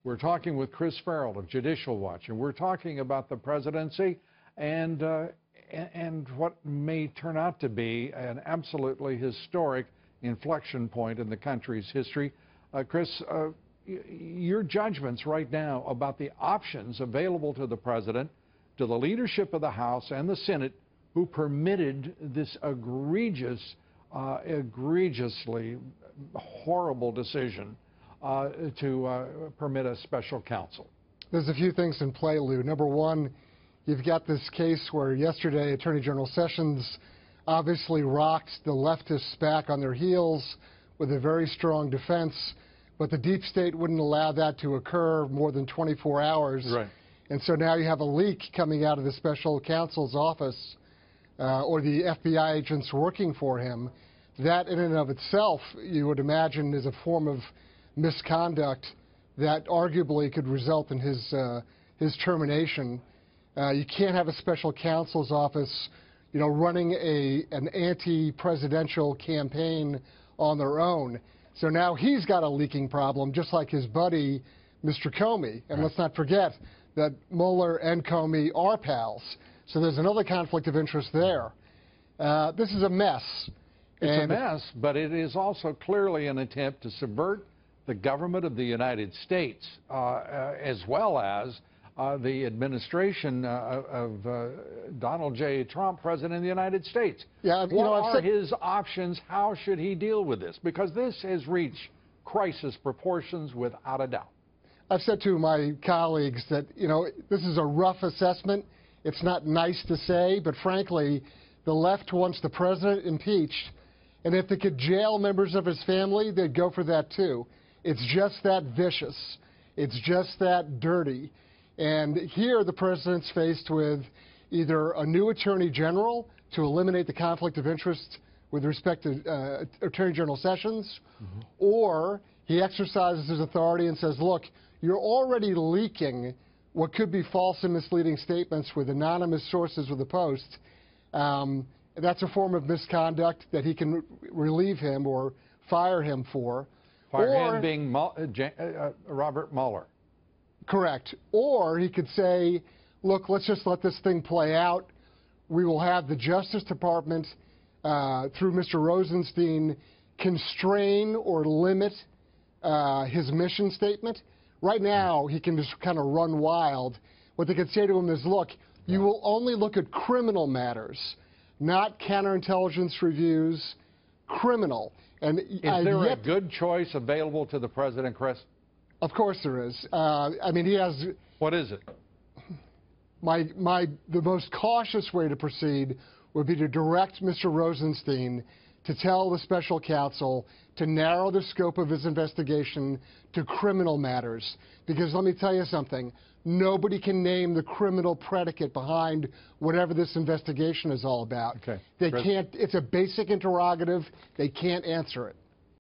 We're talking with Chris Farrell of Judicial Watch, and we're talking about the presidency and what may turn out to be an absolutely historic inflection point in the country's history. Chris, your judgments right now about the options available to the president, to the leadership of the House and the Senate, who permitted this egregiously horrible decision to permit a special counsel. There's a few things in play, Lou. Number one, you've got this case where yesterday Attorney General Sessions obviously rocked the leftists back on their heels with a very strong defense, but the deep state wouldn't allow that to occur more than 24 hours. Right. And so now you have a leak coming out of the special counsel's office or the FBI agents working for him. That in and of itself, you would imagine, is a form of misconduct that arguably could result in his termination. You can't have a special counsel's office, running an anti-presidential campaign on their own. So now he's got a leaking problem, just like his buddy, Mr. Comey. And let's not forget that Mueller and Comey are pals. So there's another conflict of interest there. This is a mess. It's a mess, but it is also clearly an attempt to subvert the government of the United States, as well as the administration of Donald J. Trump, President of the United States. Yeah, what are his options? How should he deal with this? Because this has reached crisis proportions without a doubt. I've said to my colleagues that, this is a rough assessment. It's not nice to say, but frankly, the left wants the president impeached, and if they could jail members of his family, they'd go for that too. It's just that vicious. It's just that dirty. And here the president's faced with either a new attorney general to eliminate the conflict of interest with respect to Attorney General Sessions, or he exercises his authority and says, look, you're already leaking what could be false and misleading statements with anonymous sources with the Post. That's a form of misconduct that he can relieve him or fire him for. Fire him being Robert Mueller. Correct. Or he could say, look, let's just let this thing play out. We will have the Justice Department, through Mr. Rosenstein, constrain or limit his mission statement. Right now, he can just kind of run wild. What they could say to him is, look, you will only look at criminal matters, not counterintelligence reviews, criminal. And is there a good choice available to the president, Chris? Of course there is. I mean, he has... What is it? The most cautious way to proceed would be to direct Mr. Rosenstein to tell the special counsel to narrow the scope of his investigation to criminal matters. Because let me tell you something, nobody can name the criminal predicate behind whatever this investigation is all about. Okay. They can't, it's a basic interrogative, they can't answer it.